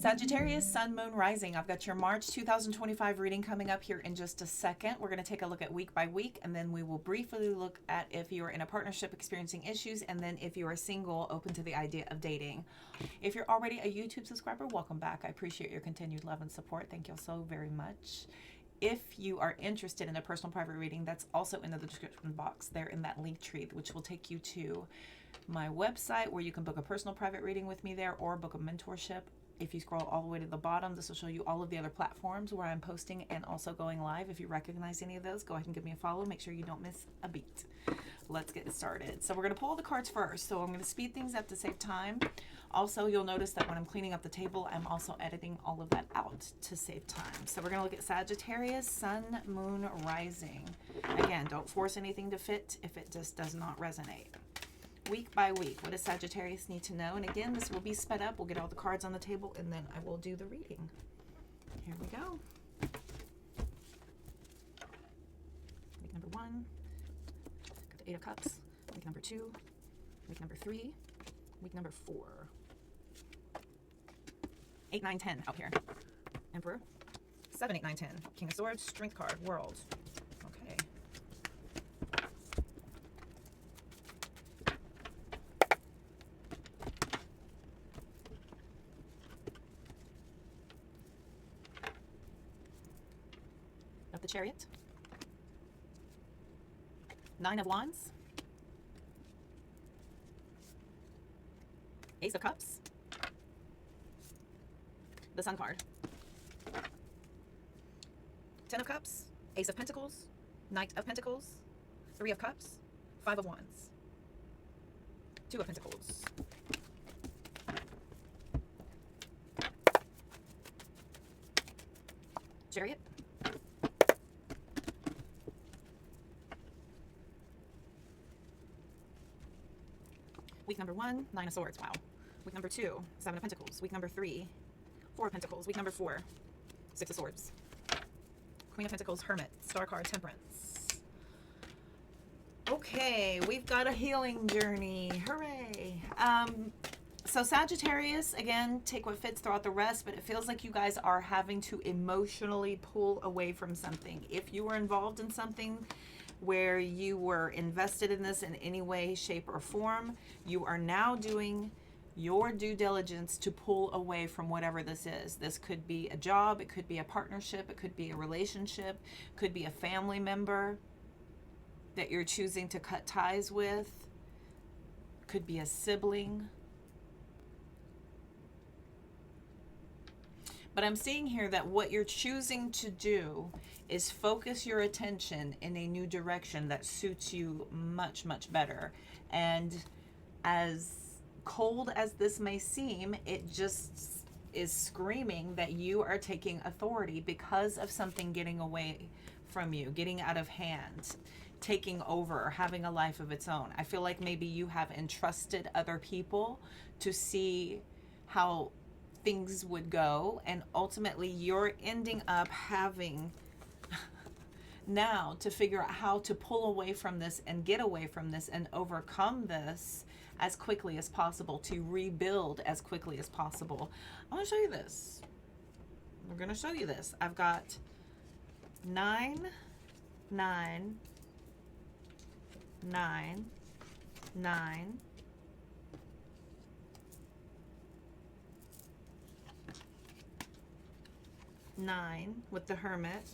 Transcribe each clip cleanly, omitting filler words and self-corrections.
Sagittarius, Sun, Moon, Rising. I've got your March 2025 reading coming up here in just a second. We're going to take a look at week by week, and then we will briefly look at if you are in a partnership experiencing issues, and then if you are single, open to the idea of dating. If you're already a YouTube subscriber, welcome back. I appreciate your continued love and support. Thank you so very much. If you are interested in a personal private reading, that's also in the description box there in that link tree, which will take you to my website where you can book a personal private reading with me there or book a mentorship. If you scroll all the way to the bottom, this will show you all of the other platforms where I'm posting and also going live. If you recognize any of those, go ahead and give me a follow. Make sure you don't miss a beat. Let's get started. So we're going to pull the cards first. So I'm going to speed things up to save time. Also, you'll notice that when I'm cleaning up the table, I'm also editing all of that out to save time. So we're going to look at Sagittarius, Sun, Moon, Rising. Again, don't force anything to fit if it just does not resonate. Week by week, what does Sagittarius need to know? And again, this will be sped up. We'll get all the cards on the table and then I will do the reading. Here we go. Week number 1, got the 8 of Cups. Week number 2, week number 3, week number 4. 8, 9, 10 out here. Emperor. 7, 8, 9, 10. King of Swords, Strength card, World. Okay. Of the Chariot. 9 of Wands. Ace of Cups. The Sun card. 10 of Cups. Ace of Pentacles. Knight of Pentacles. 3 of Cups. 5 of Wands. 2 of Pentacles. Chariot. Week number 1, 9 of Swords. Wow. Week number 2, 7 of Pentacles. Week number 3, 4 of Pentacles. Week number 4, 6 of Swords. Queen of Pentacles, Hermit. Star card, Temperance. Okay, we've got a healing journey. Hooray. So Sagittarius, again, take what fits, throw out the rest, but it feels like you guys are having to emotionally pull away from something. If you were involved in something where you were invested in this in any way, shape, or form, you are now doing your due diligence to pull away from whatever this is. This could be a job, it could be a partnership, it could be a relationship, could be a family member that you're choosing to cut ties with, could be a sibling. But I'm seeing here that what you're choosing to do is focus your attention in a new direction that suits you much, much better. And as cold as this may seem, it just is screaming that you are taking authority because of something getting away from you, getting out of hand, taking over, having a life of its own. I feel like maybe you have entrusted other people to see how things would go, and ultimately you're ending up having now to figure out how to pull away from this and get away from this and overcome this as quickly as possible, to rebuild as quickly as possible. I'm going to show you this. We're going to show you this. I've got 9, 9, 9, 9, 9 with the Hermit.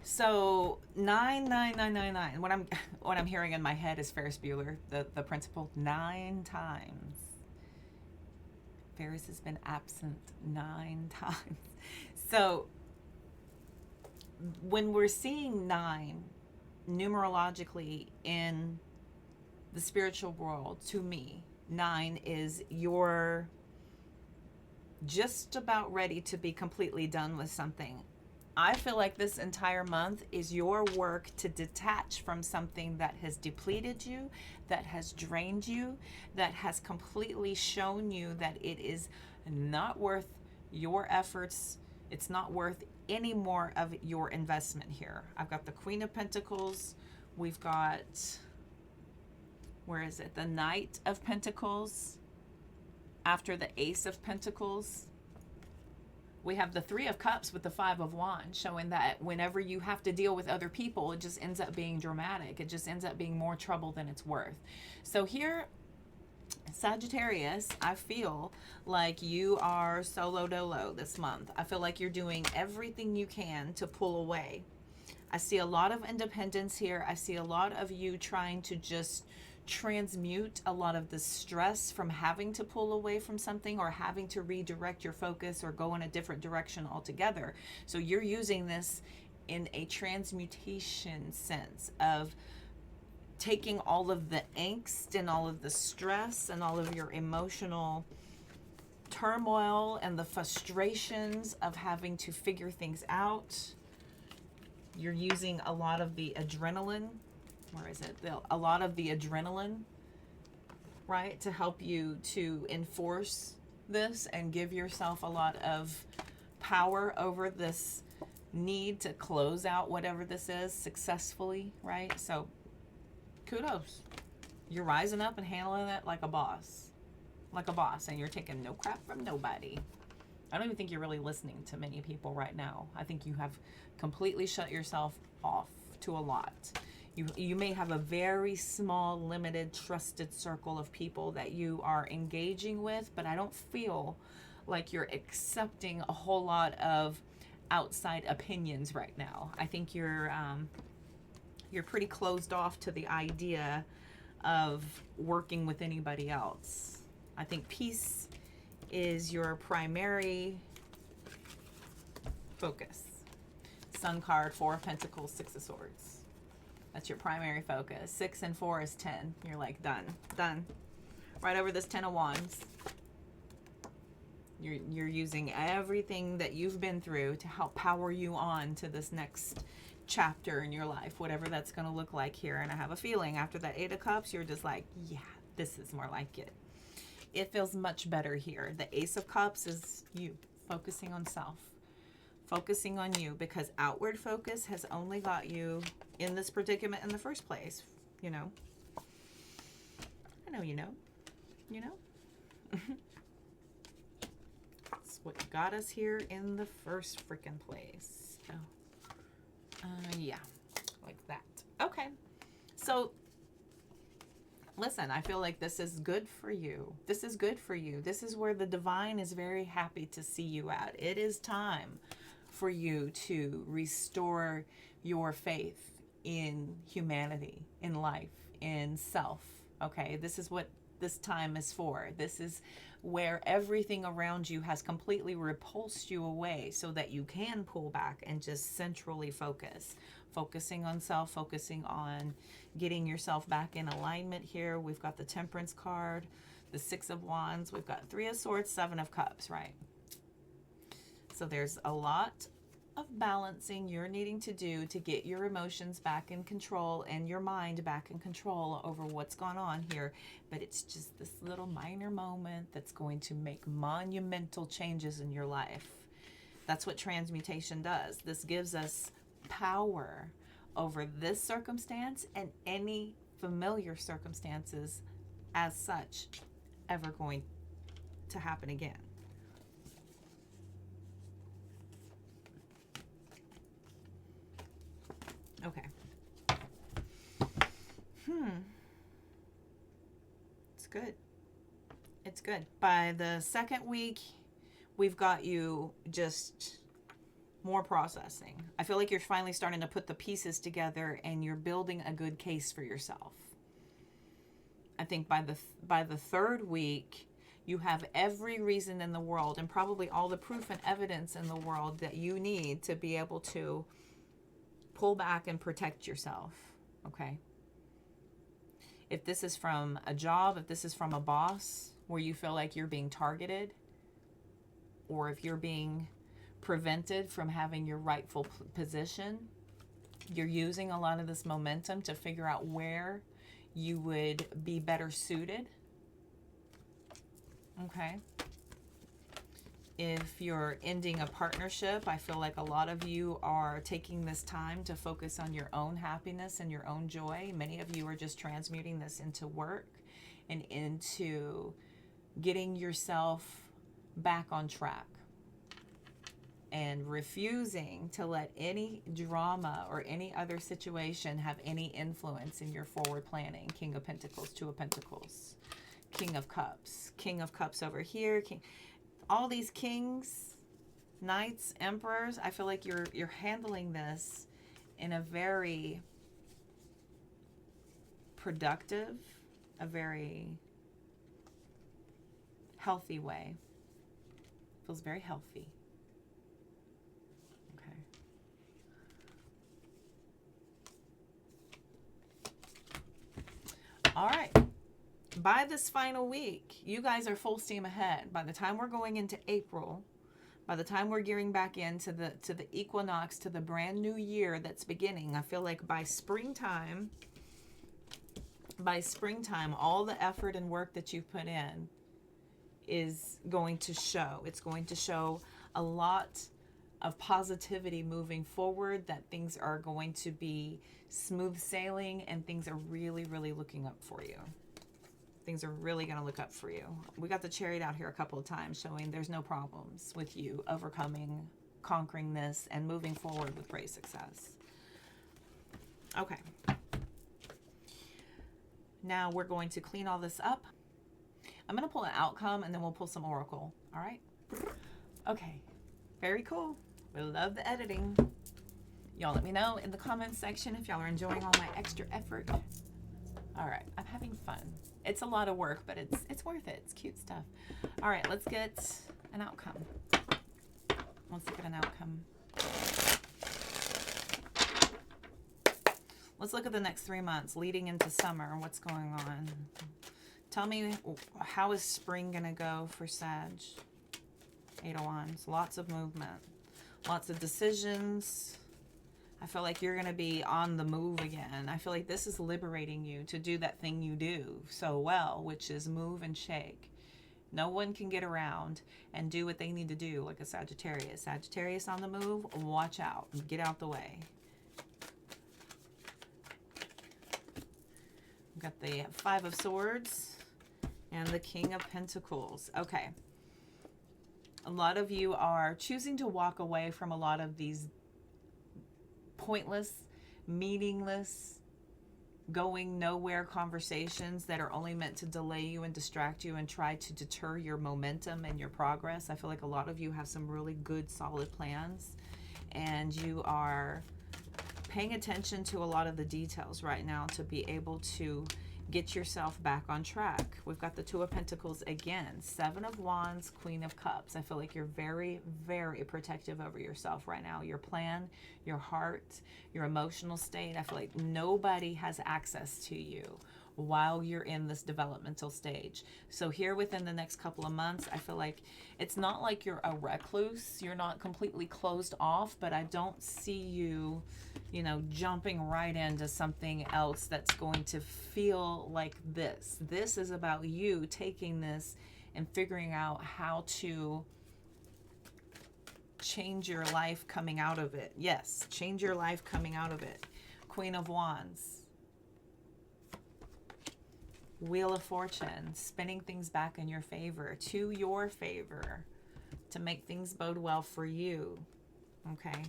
So 9, 9, 9, 9, 9. What I'm hearing in my head is Ferris Bueller, the principal, 9 times. Ferris has been absent 9 times. So when we're seeing 9 numerologically in the spiritual world, to me, 9 is you're just about ready to be completely done with something. I feel like this entire month is your work to detach from something that has depleted you, that has drained you, that has completely shown you that it is not worth your efforts. It's not worth any more of your investment here. I've got the Queen of Pentacles. We've got, where is it? The Knight of Pentacles. After the Ace of Pentacles, we have the Three of Cups with the Five of Wands, showing that whenever you have to deal with other people, it just ends up being dramatic. It just ends up being more trouble than it's worth. So here, Sagittarius, I feel like you are solo dolo this month. I feel like you're doing everything you can to pull away. I see a lot of independence here. I see a lot of you trying to just transmute a lot of the stress from having to pull away from something or having to redirect your focus or go in a different direction altogether. So you're using this in a transmutation sense of taking all of the angst and all of the stress and all of your emotional turmoil and the frustrations of having to figure things out. You're using a lot of the adrenaline. Where is it? A lot of the adrenaline, right? To help you to enforce this and give yourself a lot of power over this need to close out whatever this is successfully, right? So kudos. You're rising up and handling that like a boss. Like a boss, and you're taking no crap from nobody. I don't even think you're really listening to many people right now. I think you have completely shut yourself off to a lot. You may have a very small, limited, trusted circle of people that you are engaging with, but I don't feel like you're accepting a whole lot of outside opinions right now. I think you're pretty closed off to the idea of working with anybody else. I think peace is your primary focus. Sun card, Four of Pentacles, Six of Swords. That's your primary focus. 6 and 4 is 10. You're like, done. Right over this 10 of Wands. You're using everything that you've been through to help power you on to this next chapter in your life, whatever that's going to look like here. And I have a feeling after that 8 of Cups, you're just like, yeah, this is more like it. It feels much better here. The Ace of Cups is you focusing on self. Focusing on you, because outward focus has only got you in this predicament in the first place. You know. I know you know. You know. That's what got us here in the first freaking place. Oh. Yeah. Like that. Okay. So, listen, I feel like this is good for you. This is good for you. This is where the divine is very happy to see you at. It is time for you to restore your faith in humanity, in life, in self. Okay, this is what this time is for. This is where everything around you has completely repulsed you away so that you can pull back and just centrally focus. Focusing on self, focusing on getting yourself back in alignment here. We've got the Temperance card, the Six of Wands. We've got Three of Swords, Seven of Cups, right? So there's a lot of balancing you're needing to do to get your emotions back in control and your mind back in control over what's gone on here. But it's just this little minor moment that's going to make monumental changes in your life. That's what transmutation does. This gives us power over this circumstance and any familiar circumstances as such ever going to happen again. Okay. It's good. It's good. By the second week, we've got you just more processing. I feel like you're finally starting to put the pieces together and you're building a good case for yourself. I think by the third week, you have every reason in the world and probably all the proof and evidence in the world that you need to be able to pull back and protect yourself, okay? If this is from a job, if this is from a boss where you feel like you're being targeted, or if you're being prevented from having your rightful position, you're using a lot of this momentum to figure out where you would be better suited, okay? If you're ending a partnership, I feel like a lot of you are taking this time to focus on your own happiness and your own joy. Many of you are just transmuting this into work and into getting yourself back on track and refusing to let any drama or any other situation have any influence in your forward planning. King of Pentacles, Two of Pentacles, King of Cups over here, all these kings, knights, emperors. I feel like you're handling this in a very productive, a very healthy way. Feels very healthy. Okay. All right. By this final week, you guys are full steam ahead. By the time we're going into April, by the time we're gearing back into the equinox, to the brand new year that's beginning, I feel like by springtime, all the effort and work that you've put in is going to show. It's going to show a lot of positivity moving forward, that things are going to be smooth sailing and things are really, really looking up for you. Things are really going to look up for you. We got the Chariot out here a couple of times, showing there's no problems with you overcoming, conquering this, and moving forward with great success. Okay. Now we're going to clean all this up. I'm going to pull an outcome and then we'll pull some oracle. All right? Okay. Very cool. We love the editing. Y'all let me know in the comments section if y'all are enjoying all my extra effort. All right. I'm having fun. It's a lot of work, but it's worth it. It's cute stuff. All right. Let's get an outcome. Let's look at an outcome. Let's look at the next 3 months leading into summer. What's going on? Tell me, how is spring going to go for Sag? 8 of Wands. Lots of movement. Lots of decisions. I feel like you're going to be on the move again. I feel like this is liberating you to do that thing you do so well, which is move and shake. No one can get around and do what they need to do like a Sagittarius. Sagittarius on the move, watch out. Get out the way. We've got the 5 of Swords and the King of Pentacles. Okay. A lot of you are choosing to walk away from a lot of these pointless, meaningless, going nowhere conversations that are only meant to delay you and distract you and try to deter your momentum and your progress. I feel like a lot of you have some really good, solid plans, and you are paying attention to a lot of the details right now to be able to get yourself back on track. We've got the 2 of Pentacles again, 7 of Wands, Queen of Cups. I feel like you're very, very protective over yourself right now. Your plan, your heart, your emotional state. I feel like nobody has access to you while you're in this developmental stage. So here within the next couple of months, I feel like it's not like you're a recluse. You're not completely closed off, but I don't see you, you know, jumping right into something else that's going to feel like this. This is about you taking this and figuring out how to change your life coming out of it. Yes, change your life coming out of it. Queen of Wands. Wheel of Fortune, spinning things back in your favor, to your favor, to make things bode well for you. Okay.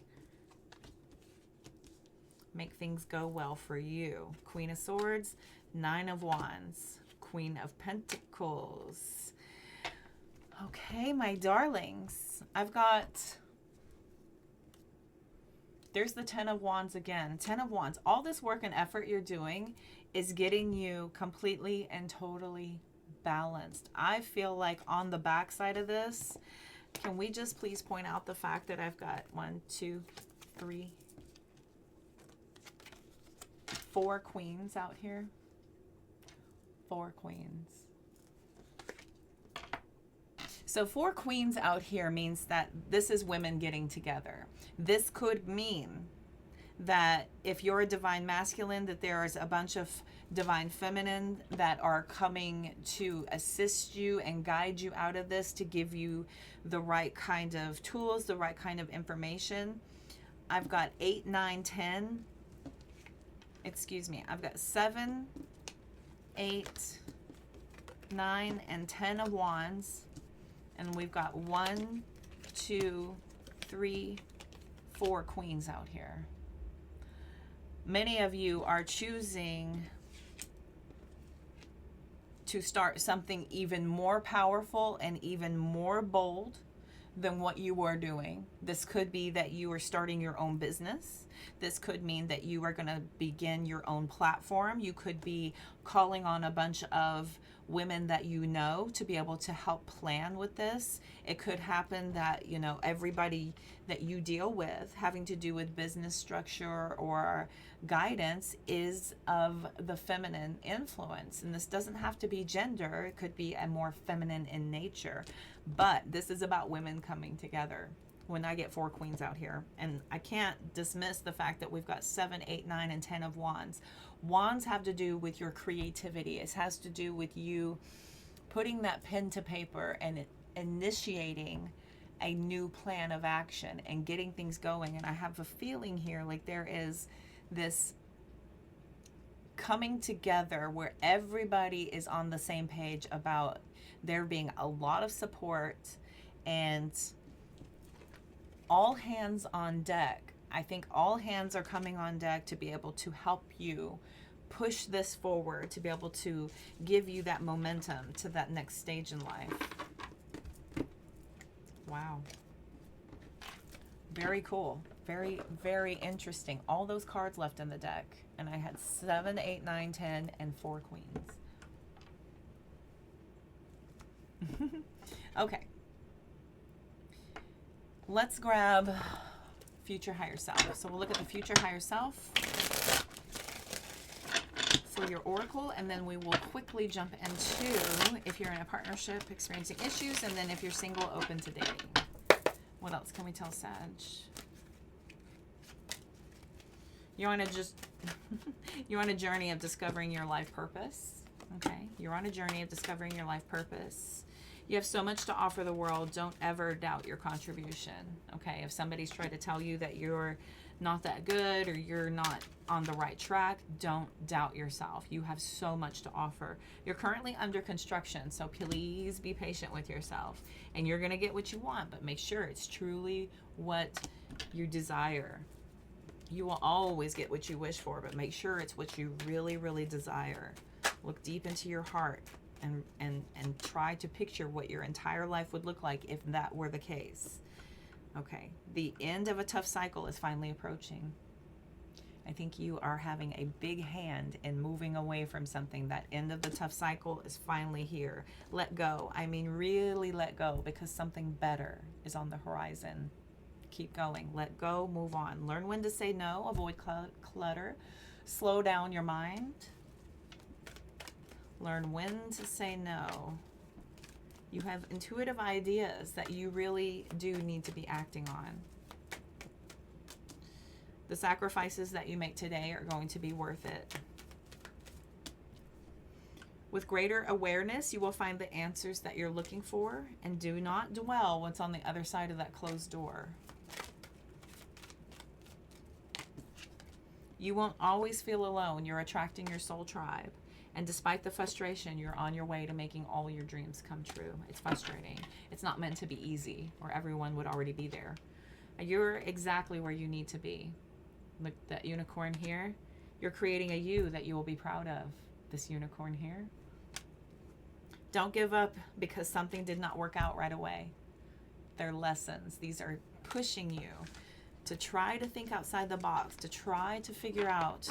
Make things go well for you. Queen of Swords, 9 of Wands, Queen of Pentacles. Okay, my darlings, I've got, there's the 10 of Wands again. 10 of Wands. All this work and effort you're doing is getting you completely and totally balanced. I feel like on the back side of this, can we just please point out the fact that I've got 1, 2, 3, 4 queens out here? 4 queens. So 4 queens out here means that this is women getting together. This could mean that if you're a divine masculine, that there is a bunch of divine feminine that are coming to assist you and guide you out of this, to give you the right kind of tools, the right kind of information. I've got 8, 9, 10. Excuse me. I've got 7, 8, 9, and 10 of wands. And we've got 1, 2, 3, 4 queens out here. Many of you are choosing to start something even more powerful and even more bold than what you were doing. This could be that you are starting your own business. This could mean that you are going to begin your own platform. You could be calling on a bunch of women that you know to be able to help plan with this. It could happen that, you know, everybody that you deal with having to do with business structure or guidance is of the feminine influence. And this doesn't have to be gender. It could be a more feminine in nature. But this is about women coming together. When I get 4 queens out here, and I can't dismiss the fact that we've got 7, 8, 9, and 10 of wands. Wands have to do with your creativity. It has to do with you putting that pen to paper and initiating a new plan of action and getting things going. And I have a feeling here like there is this coming together where everybody is on the same page about there being a lot of support and all hands on deck. I think all hands are coming on deck to be able to help you push this forward, to be able to give you that momentum to that next stage in life. Wow. Very cool. Very, very interesting. All those cards left in the deck. And I had 7, 8, 9, 10, and 4 queens. Okay. Let's grab future higher self. So we'll look at the future higher self for your oracle, and then we will quickly jump into if you're in a partnership experiencing issues, and then if you're single, open to dating. What else can we tell Sag? You're on you're on a journey of discovering your life purpose. Okay, you're on a journey of discovering your life purpose. You have so much to offer the world. Don't ever doubt your contribution. Okay, if somebody's trying to tell you that you're not that good or you're not on the right track, don't doubt yourself. You have so much to offer. You're currently under construction, so please be patient with yourself. And you're going to get what you want, but make sure it's truly what you desire. You will always get what you wish for, but make sure it's what you really, really desire. Look deep into your heart and try to picture what your entire life would look like if that were the case. Okay, the end of a tough cycle is finally approaching. I think you are having a big hand in moving away from something. That end of the tough cycle is finally here. Let go. I mean, really let go, because something better is on the horizon. Keep going. Let go. Move on. Learn when to say no. Avoid clutter. Slow down your mind. Learn when to say no. You have intuitive ideas that you really do need to be acting on. The sacrifices that you make today are going to be worth it. With greater awareness, you will find the answers that you're looking for, and do not dwell what's on the other side of that closed door. You won't always feel alone. You're attracting your soul tribe. And despite the frustration, you're on your way to making all your dreams come true. It's frustrating. It's not meant to be easy, or everyone would already be there. You're exactly where you need to be. Look, that unicorn here. You're creating a you that you will be proud of. This unicorn here. Don't give up because something did not work out right away. They're lessons. These are pushing you to try to think outside the box, to try to figure out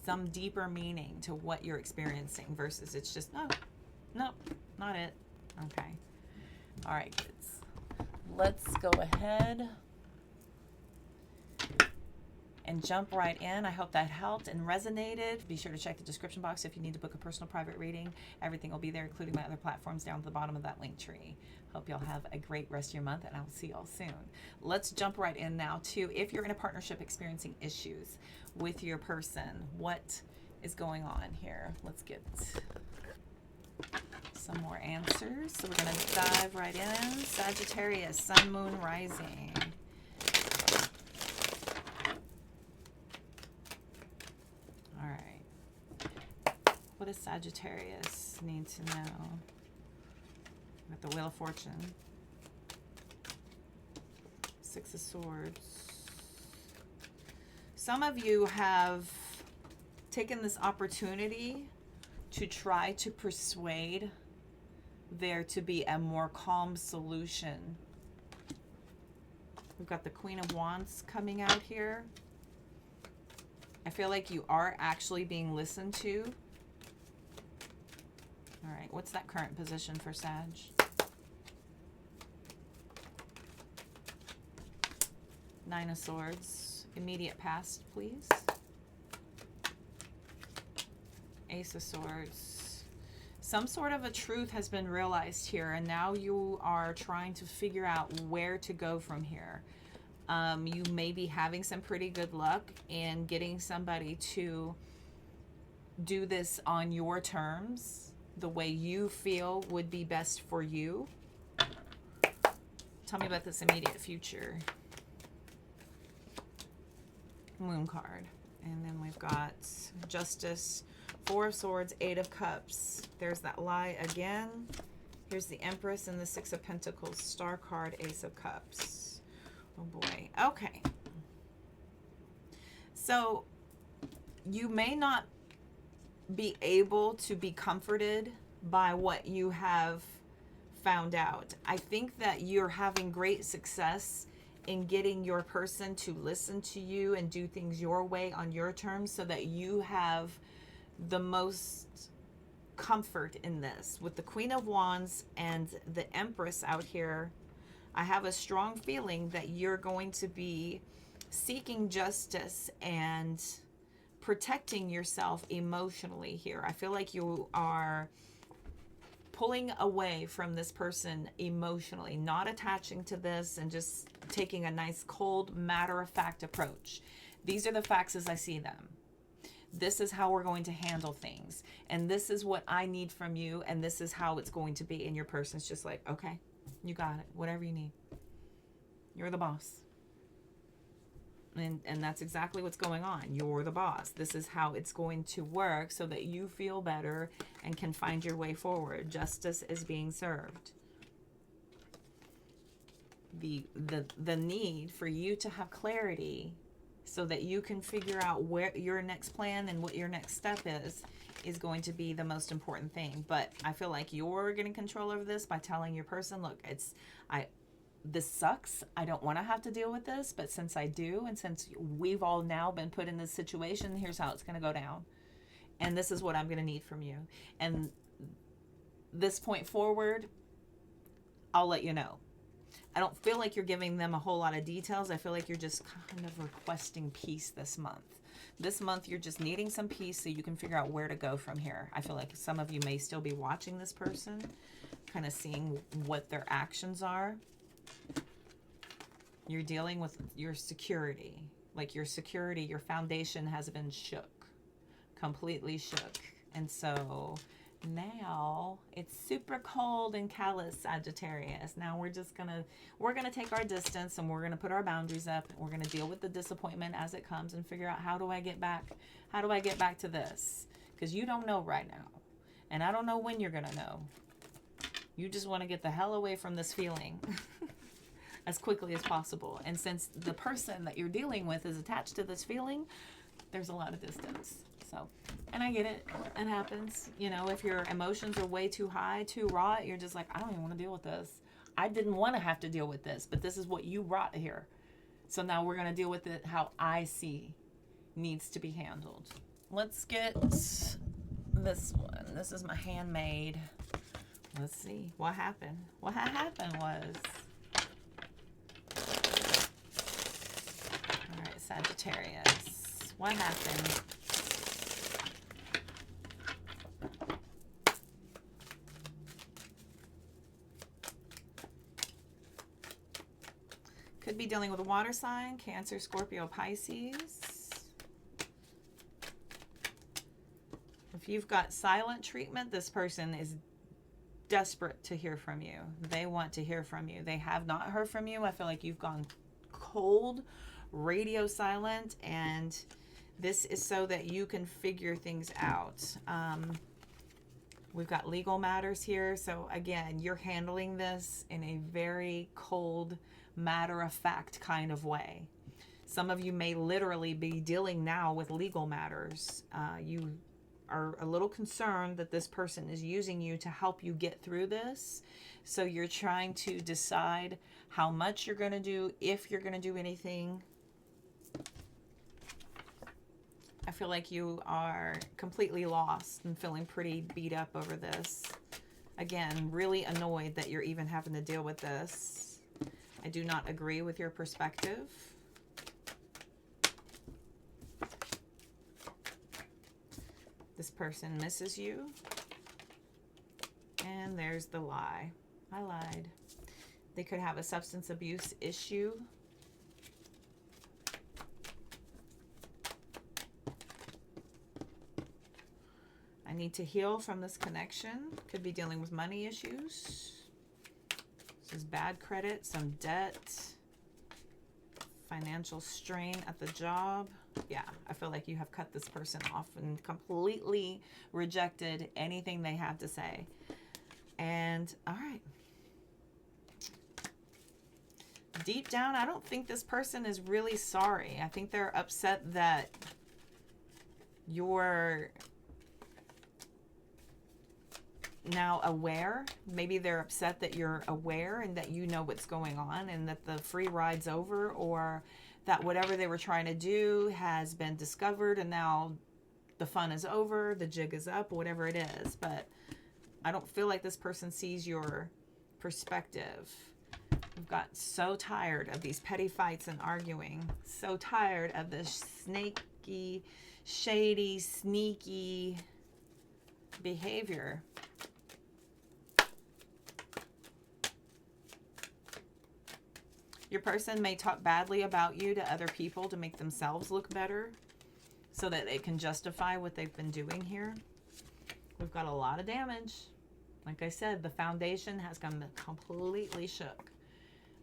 some deeper meaning to what you're experiencing versus it's just, no, not it. Okay. All right, kids. Let's go ahead and jump right in. I hope that helped and resonated. Be sure to check the description box if you need to book a personal private reading. Everything will be there, including my other platforms down at the bottom of that link tree. Hope y'all have a great rest of your month, and I'll see y'all soon. Let's jump right in now to if you're in a partnership experiencing issues with your person. What is going on here? Let's get some more answers. So we're going to dive right in. Sagittarius, Sun, Moon, Rising. All right. What does Sagittarius need to know? With the Wheel of Fortune. Six of Swords. Some of you have taken this opportunity to try to persuade there to be a more calm solution. We've got the Queen of Wands coming out here. I feel like you are actually being listened to. All right, what's that current position for Sag? Nine of Swords. Immediate past, please. Ace of Swords. Some sort of a truth has been realized here, and now you are trying to figure out where to go from here. You may be having some pretty good luck in getting somebody to do this on your terms, the way you feel would be best for you. Tell me about this immediate future. Moon card. And then we've got Justice, Four of Swords, Eight of Cups. There's that lie again. Here's the Empress and the Six of Pentacles. Star card, Ace of Cups. Oh boy. Okay. So you may not be able to be comforted by what you have found out. I think that you're having great success in getting your person to listen to you and do things your way on your terms so that you have the most comfort in this. With the Queen of Wands and the Empress out here, I have a strong feeling that you're going to be seeking justice and protecting yourself emotionally here. I feel like you are pulling away from this person emotionally, not attaching to this and just taking a nice cold matter-of-fact approach. These are the facts as I see them. This is how we're going to handle things, and this is what I need from you, and this is how it's going to be. And your person's just like, okay, you got it, whatever you need, you're the boss. And that's exactly what's going on. You're the boss. This is how it's going to work so that you feel better and can find your way forward. Justice is being served. The need for you to have clarity so that you can figure out where your next plan and what your next step is going to be the most important thing. But I feel like you're getting control over this by telling your person, look, this sucks. I don't want to have to deal with this, but since I do, and since we've all now been put in this situation, here's how it's going to go down. And this is what I'm going to need from you. And this point forward, I'll let you know. I don't feel like you're giving them a whole lot of details. I feel like you're just kind of requesting peace this month. This month, you're just needing some peace so you can figure out where to go from here. I feel like some of you may still be watching this person, kind of seeing what their actions are. You're dealing with your security. Like your security, your foundation has been shook. Completely shook. And so now it's super cold and callous, Sagittarius. Now we're gonna take our distance and we're gonna put our boundaries up. We're gonna deal with the disappointment as it comes and figure out how do I get back to this? Because you don't know right now. And I don't know when you're gonna know. You just want to get the hell away from this feeling. As quickly as possible. And since the person that you're dealing with is attached to this feeling, there's a lot of distance. So, and I get it. It happens. You know, if your emotions are way too high, too raw, you're just like, I don't even want to deal with this. I didn't want to have to deal with this, but this is what you brought here. So now we're going to deal with it how I see needs to be handled. Let's get this one. This is my handmade. Let's see what happened. What happened was... Sagittarius. What happened? Could be dealing with a water sign, Cancer, Scorpio, Pisces. If you've got silent treatment, this person is desperate to hear from you. They want to hear from you. They have not heard from you. I feel like you've gone cold, radio silent, and this is so that you can figure things out. We've got legal matters here. So again, you're handling this in a very cold, matter-of-fact kind of way. Some of you may literally be dealing now with legal matters. You are a little concerned that this person is using you to help you get through this. So you're trying to decide how much you're going to do, if you're going to do anything. I feel like you are completely lost and feeling pretty beat up over this. Again, really annoyed that you're even having to deal with this. I do not agree with your perspective. This person misses you. And there's the lie. I lied. They could have a substance abuse issue. I need to heal from this connection. Could be dealing with money issues. This is bad credit, some debt, financial strain at the job. Yeah, I feel like you have cut this person off and completely rejected anything they have to say. And all right. Deep down, I don't think this person is really sorry. I think they're upset that you're now aware. Maybe they're upset that you're aware and that you know what's going on and that the free ride's over, or that whatever they were trying to do has been discovered and now the fun is over, the jig is up, whatever it is. But I don't feel like this person sees your perspective. I've got so tired of these petty fights and arguing. So tired of this snaky, shady, sneaky behavior. Your person may talk badly about you to other people to make themselves look better so that they can justify what they've been doing here. We've got a lot of damage. Like I said, the foundation has come completely shook.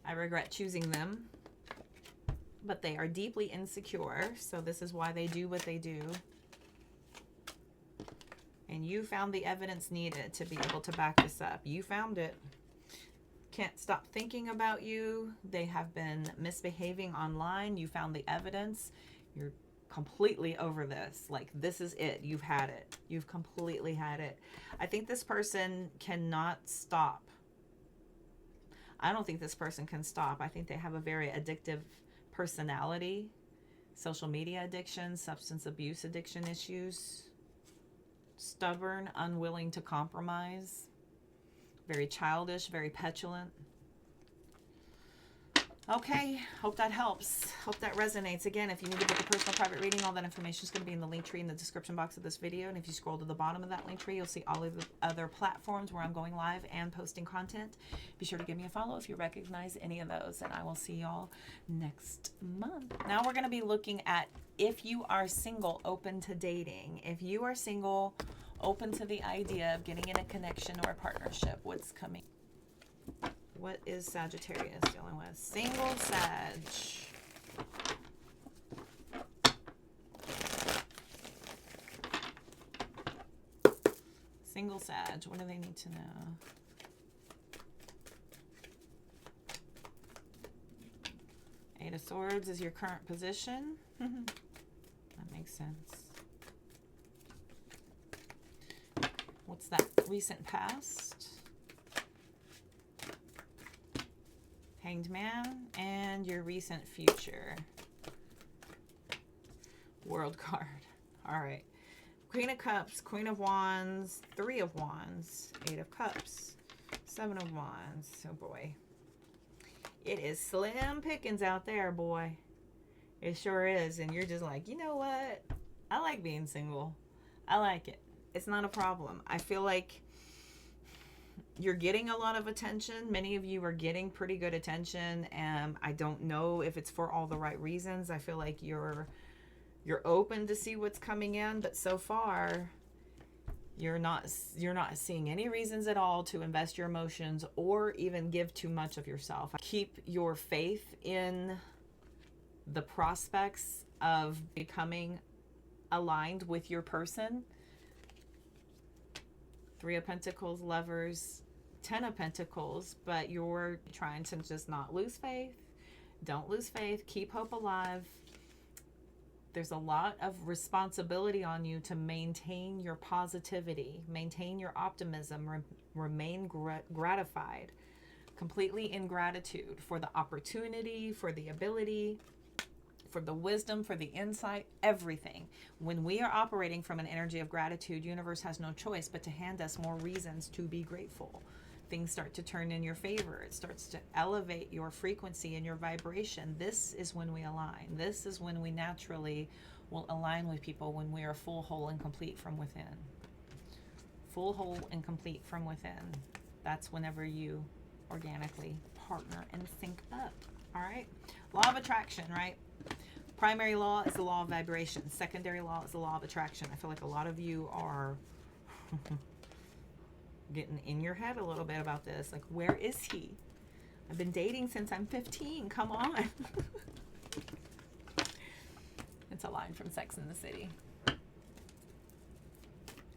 I regret choosing them, but they are deeply insecure, so this is why they do what they do. And you found the evidence needed to be able to back this up. You found it. Can't stop thinking about you. They have been misbehaving online. You found the evidence. You're completely over this. Like, this is it. You've had it. You've completely had it. I think this person cannot stop. I don't think this person can stop. I think they have a very addictive personality, social media addiction, substance abuse addiction issues, stubborn, unwilling to compromise, very childish, very petulant. Okay, hope that helps. Hope that resonates. Again, if you need to book a personal private reading, all that information is going to be in the link tree in the description box of this video. And if you scroll to the bottom of that link tree, you'll see all of the other platforms where I'm going live and posting content. Be sure to give me a follow if you recognize any of those. And I will see y'all next month. Now we're going to be looking at if you are single, open to dating. If you are single, open to the idea of getting in a connection or a partnership, what's coming? What is Sagittarius dealing with? Single Sag. Single Sag. What do they need to know? Eight of Swords is your current position. That makes sense. What's that recent past? Hanged Man, and your recent future. World card. All right. Queen of Cups, Queen of Wands, Three of Wands, Eight of Cups, Seven of Wands. Oh boy. It is slim pickings out there, boy. It sure is. And you're just like, you know what? I like being single. I like it. It's not a problem. I feel like you're getting a lot of attention. Many of you are getting pretty good attention, and I don't know if it's for all the right reasons. I feel like you're open to see what's coming in, but so far you're not seeing any reasons at all to invest your emotions or even give too much of yourself. Keep your faith in the prospects of becoming aligned with your person. 3 of Pentacles, Lovers, 10 of Pentacles, but you're trying to just not lose faith. Don't lose faith. Keep hope alive. There's a lot of responsibility on you to maintain your positivity, maintain your optimism, remain gratified, completely in gratitude for the opportunity, for the ability, for the wisdom, for the insight, everything. When we are operating from an energy of gratitude, universe has no choice but to hand us more reasons to be grateful. Things start to turn in your favor. It starts to elevate your frequency and your vibration. This is when we align. This is when we naturally will align with people, when we are full, whole, and complete from within. Full, whole, and complete from within. That's whenever you organically partner and sync up. All right? Law of attraction, right? Primary law is the law of vibration. Secondary law is the law of attraction. I feel like a lot of you are getting in your head a little bit about this. Like, where is he? I've been dating since I'm 15. Come on. It's a line from Sex and the City.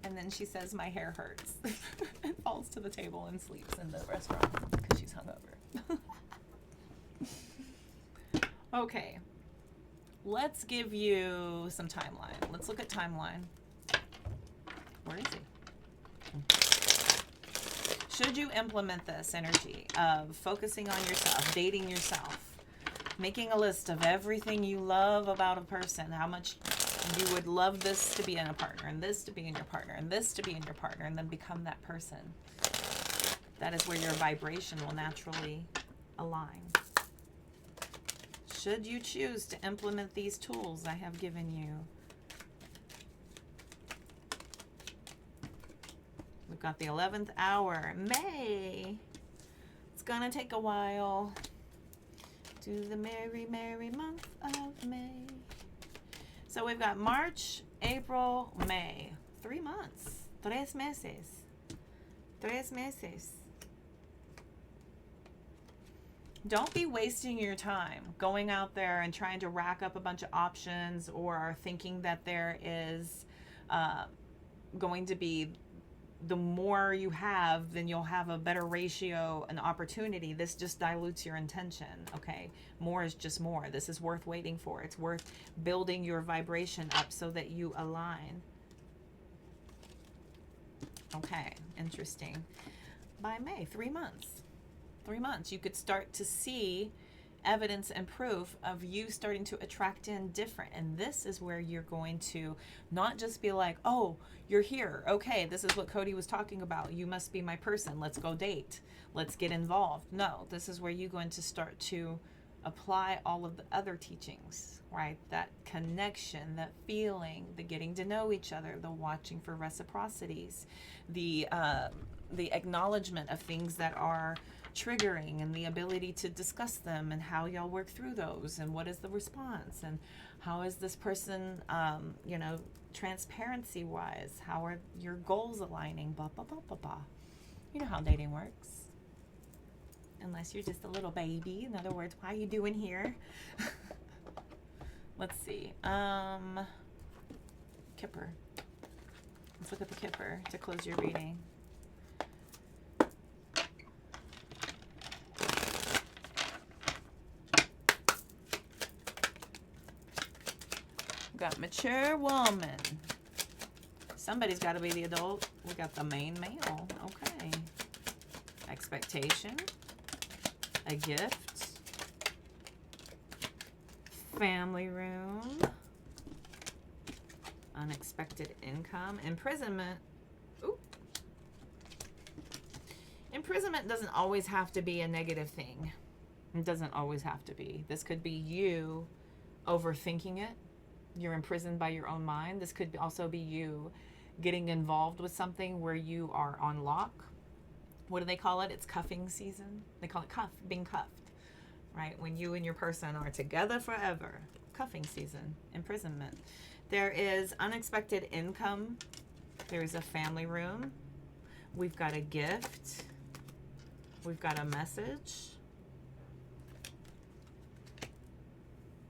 And then she says, my hair hurts. And falls to the table and sleeps in the restaurant because she's hungover. Okay. Let's give you some timeline. Let's look at timeline. Where is he? Should you implement this energy of focusing on yourself, dating yourself, making a list of everything you love about a person, how much you would love this to be in a partner, and this to be in your partner, and this to be in your partner, and then become that person? That is where your vibration will naturally align. Should you choose to implement these tools I have given you, we've got the 11th hour, May. It's gonna take a while. To the merry, merry month of May. So we've got March, April, May. 3 months. 3 meses. 3 meses. Don't be wasting your time going out there and trying to rack up a bunch of options, or thinking that there is going to be, the more you have, then you'll have a better ratio and opportunity. This just dilutes your intention, okay? More is just more. This is worth waiting for. It's worth building your vibration up so that you align. Okay, interesting. By May, 3 months. 3 months, you could start to see evidence and proof of you starting to attract in different. And this is where you're going to not just be like, oh, you're here. Okay, this is what Cody was talking about. You must be my person. Let's go date. Let's get involved. No, this is where you're going to start to apply all of the other teachings, right? That connection, that feeling, the getting to know each other, the watching for reciprocities, the acknowledgement of things that are triggering, and the ability to discuss them, and how y'all work through those, and what is the response, and how is this person, you know, transparency wise, how are your goals aligning, blah, blah, blah, blah, blah. You know how dating works. Unless you're just a little baby. In other words, why are you doing here? Let's see. Kipper. Let's look at the Kipper to close your reading. Got mature woman. Somebody's got to be the adult. We got the main male. Okay. Expectation. A gift. Family room. Unexpected income. Imprisonment. Ooh. Imprisonment doesn't always have to be a negative thing. It doesn't always have to be. This could be you overthinking it. You're imprisoned by your own mind. This could also be you getting involved with something where you are on lock. What do they call it? It's cuffing season. They call it being cuffed, right? When you and your person are together forever. Cuffing season, imprisonment. There is unexpected income. There's a family room. We've got a gift. We've got a message.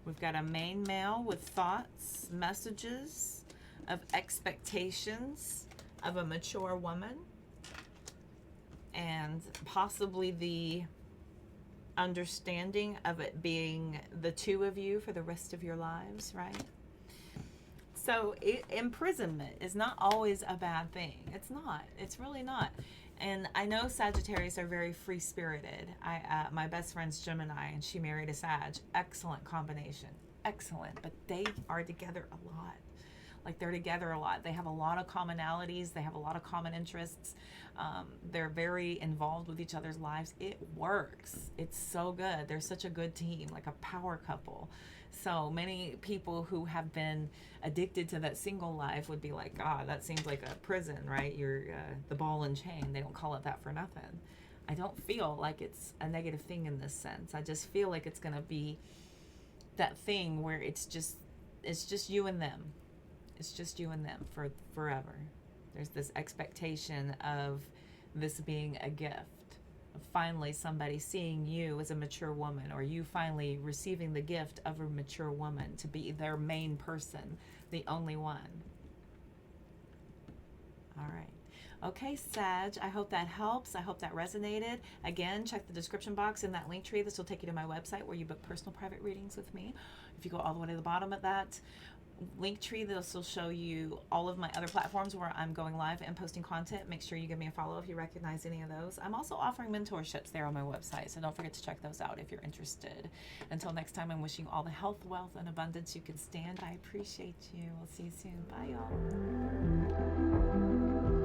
We've got a main mail with thoughts, messages of expectations of a mature woman, and possibly the understanding of it being the two of you for the rest of your lives, right? So imprisonment is not always a bad thing. It's not. It's really not. And I know Sagittarius are very free-spirited. My best friend's Gemini, and she married a Sag. Excellent combination. Excellent. But they are together a lot. Like, they're together a lot. They have a lot of commonalities. They have a lot of common interests. They're very involved with each other's lives. It works. It's so good. They're such a good team, like a power couple. So many people who have been addicted to that single life would be like, that seems like a prison, right? You're the ball and chain. They don't call it that for nothing. I don't feel like it's a negative thing in this sense. I just feel like it's going to be that thing where it's just you and them. It's just you and them for forever. There's this expectation of this being a gift. Finally somebody seeing you as a mature woman, or you finally receiving the gift of a mature woman to be their main person, the only one. All right. Okay, Sag, I hope that helps. I hope that resonated. Again, check the description box in that link tree. This will take you to my website where you book personal private readings with me. If you go all the way to the bottom of that link tree, this will show you all of my other platforms where I'm going live and posting content. Make sure you give me a follow if you recognize any of those. I'm also offering mentorships there on my website, so don't forget to check those out if you're interested. Until next time, I'm wishing you all the health, wealth, and abundance you can stand. I appreciate you. We'll see you soon. Bye, y'all.